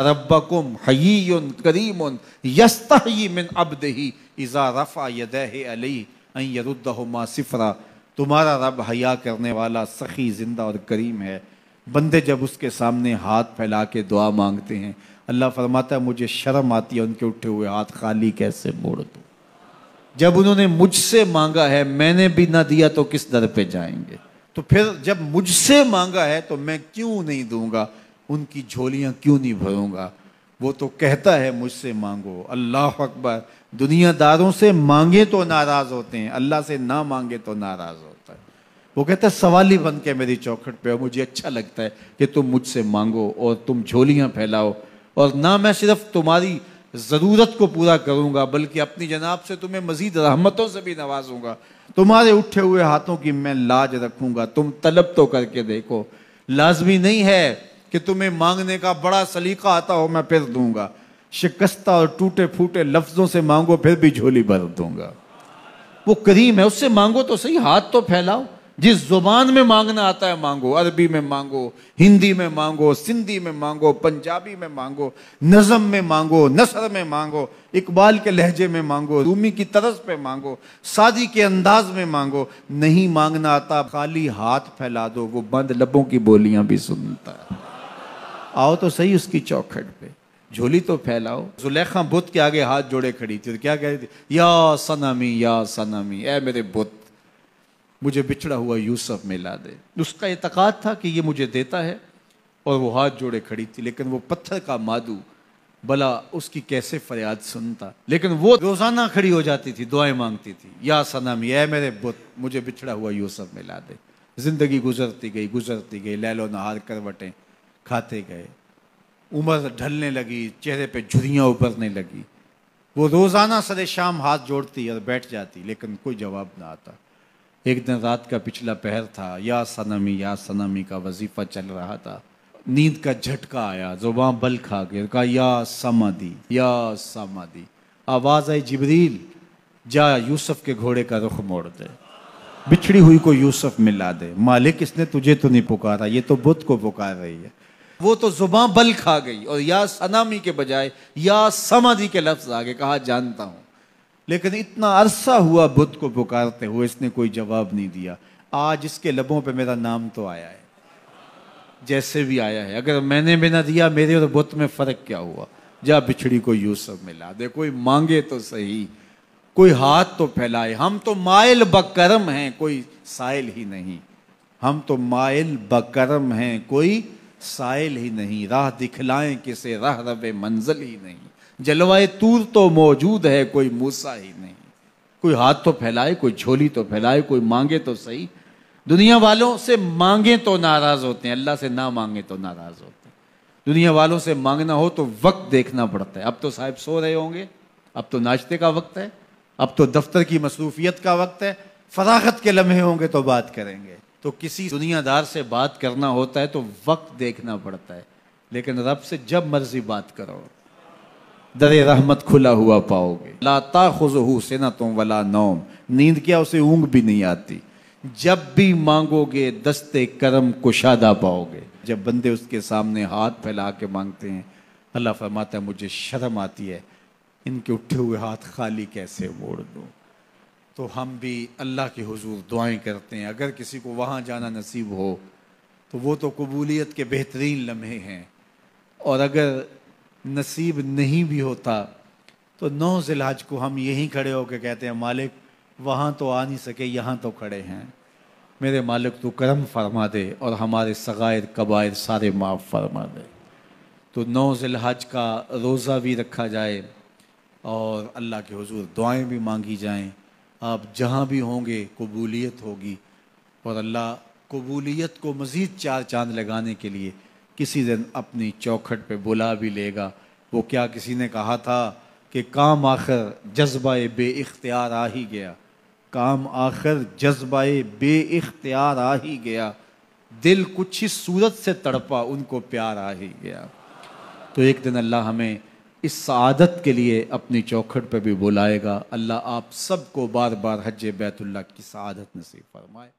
रब्बकुम हय्युन करीमुन यस्तही मिन अब्दिही इज़ा रफ़अ यदैहि अलैहि अन यरुद्दहुमा सिफ़रा। तुम्हारा रब हया करने वाला, सखी, जिंदा और करीम है। बंदे जब उसके सामने हाथ फैला के दुआ मांगते हैं, अल्लाह फरमाता है मुझे शर्म आती है उनके उठे हुए हाथ खाली कैसे मोड़ दूं। जब उन्होंने मुझसे मांगा है, मैंने भी ना दिया तो किस दर पे जाएंगे। तो फिर जब मुझसे मांगा है तो मैं क्यों नहीं दूंगा, उनकी झोलियां क्यों नहीं भरूंगा। वो तो कहता है मुझसे मांगो। अल्लाह अकबर। दुनियादारों से मांगे तो नाराज होते हैं, अल्लाह से ना मांगे तो नाराज होता है। वो कहता है सवाली बन के मेरी चौखट पे हो, मुझे अच्छा लगता है कि तुम मुझसे मांगो और तुम झोलियां फैलाओ, और ना मैं सिर्फ तुम्हारी ज़रूरत को पूरा करूंगा बल्कि अपनी जनाब से तुम्हें मजीद रहमतों से भी नवाजूंगा। तुम्हारे उठे हुए हाथों की मैं लाज रखूंगा, तुम तलब तो करके देखो। लाजमी नहीं है कि तुम्हें मांगने का बड़ा सलीका आता हो मैं फिर दूंगा। शिकस्ता और टूटे फूटे लफ्जों से मांगो फिर भी झोली भर दूंगा। वो करीम है, उससे मांगो तो सही, हाथ तो फैलाओ। जिस जुबान में मांगना आता है मांगो, अरबी में मांगो, हिंदी में मांगो, सिंधी में मांगो, पंजाबी में मांगो, नज़म में मांगो, नसर में मांगो, इकबाल के लहजे में मांगो, रूमी की तरज पे मांगो, सादी के अंदाज में मांगो। नहीं मांगना आता, खाली हाथ फैला दो, वो बंद लबों की बोलियां भी सुनता है। आओ तो सही उसकी चौखट पे, झोली तो फैलाओ। जुलेखा बुत के आगे हाथ जोड़े खड़ी थी और क्या कह रही थी, या सनमी, या सनमी, ए मेरे बुत, मुझे बिछड़ा हुआ यूसुफ मिला दे। उसका एतकाद था कि ये मुझे देता है और वो हाथ जोड़े खड़ी थी। लेकिन वो पत्थर का मादू भला उसकी कैसे फरियाद सुनता। लेकिन वो रोजाना खड़ी हो जाती थी, दुआएं मांगती थी, या सनम, ये मेरे बुत, मुझे बिछड़ा हुआ यूसुफ मिला दे। जिंदगी गुजरती गई, लैलो नहार करवटें खाते गए। उम्र ढलने लगी, चेहरे पे झुर्रियां उभरने लगी। वो रोजाना सरे शाम हाथ जोड़ती और बैठ जाती, लेकिन कोई जवाब ना आता। एक दिन रात का पिछला पहर था, या सनमी का वजीफा चल रहा था। नींद का झटका आया, जुबान बल खा गया, कहा या समादी, या समादी। आवाज आई, जिब्रील जा यूसुफ के घोड़े का रुख मोड़ दे, बिछड़ी हुई को यूसुफ मिला दे। मालिक इसने तुझे तो नहीं पुकारा, ये तो बुत को पुकार रही है। वो तो जुबान बल खा गई और या सनामी के बजाय या समादी के लफ्ज आगे, कहा जानता हूं। लेकिन इतना अरसा हुआ बुत को पुकारते हुए, इसने कोई जवाब नहीं दिया। आज इसके लबों पे मेरा नाम तो आया है, जैसे भी आया है। अगर मैंने भी ना दिया, मेरे और बुत में फर्क क्या हुआ। जा बिछड़ी को यूसुफ मिला दे। कोई मांगे तो सही, कोई हाथ तो फैलाए। हम तो माइल बकरम हैं, कोई साइल ही नहीं। हम तो माइल बकरम हैं, कोई साइल ही नहीं। राह दिखलाएं किसे, राह रवे मंजिल ही नहीं। जलवाए तूर तो मौजूद है, कोई मूसा ही नहीं। कोई हाथ तो फैलाए, कोई झोली तो फैलाए, कोई मांगे तो सही। दुनिया वालों से मांगे तो नाराज होते हैं, अल्लाह से ना मांगे तो नाराज होते हैं। दुनिया वालों से मांगना हो तो वक्त देखना पड़ता है। अब तो साहब सो रहे होंगे, अब तो नाश्ते का वक्त है, अब तो दफ्तर की मसरूफियत का वक्त है। फरागत के लम्हे होंगे तो बात करेंगे। तो किसी दुनियादार से बात करना होता है तो वक्त देखना पड़ता है। लेकिन रब से जब मर्जी बात करो, दरे रहमत खुला हुआ पाओगे। ला ताखुज़ुहु सिनतुन वला नौम, नींद क्या, उसे ऊँग भी नहीं आती। जब भी मांगोगे दस्ते करम कुशादा पाओगे। जब बंदे उसके सामने हाथ फैला के मांगते हैं, अल्लाह फरमाता है मुझे शर्म आती है, इनके उठे हुए हाथ खाली कैसे मोड़ दूं। तो हम भी अल्लाह के हुजूर दुआएं करते हैं। अगर किसी को वहाँ जाना नसीब हो तो वो तो कबूलियत के बेहतरीन लम्हे हैं, और अगर नसीब नहीं भी होता तो 9 ज़िलहज को हम यहीं खड़े होकर कहते हैं मालिक वहाँ तो आ नहीं सके, यहाँ तो खड़े हैं। मेरे मालिक तू करम फरमा दे और हमारे सगायर कबायर सारे माफ़ फरमा दे। तो 9 ज़िलहज का रोज़ा भी रखा जाए और अल्लाह के हुजूर दुआएं भी मांगी जाएं। आप जहाँ भी होंगे कबूलियत होगी, और अल्लाह कबूलियत को मज़ीद 4 चांद लगाने के लिए किसी दिन अपनी चौखट पे बुला भी लेगा। वो क्या किसी ने कहा था कि काम आखिर जज्बाए बेइख्तियार आ ही गया, काम आखिर जज्बाए बेइख्तियार आ ही गया, दिल कुछ ही सूरत से तड़पा उनको प्यार आ ही गया। तो एक दिन अल्लाह हमें इस सआदत के लिए अपनी चौखट पे भी बुलाएगा। अल्लाह आप सबको बार बार हज बैतुल्लाह की सआदत नसीब फरमाए।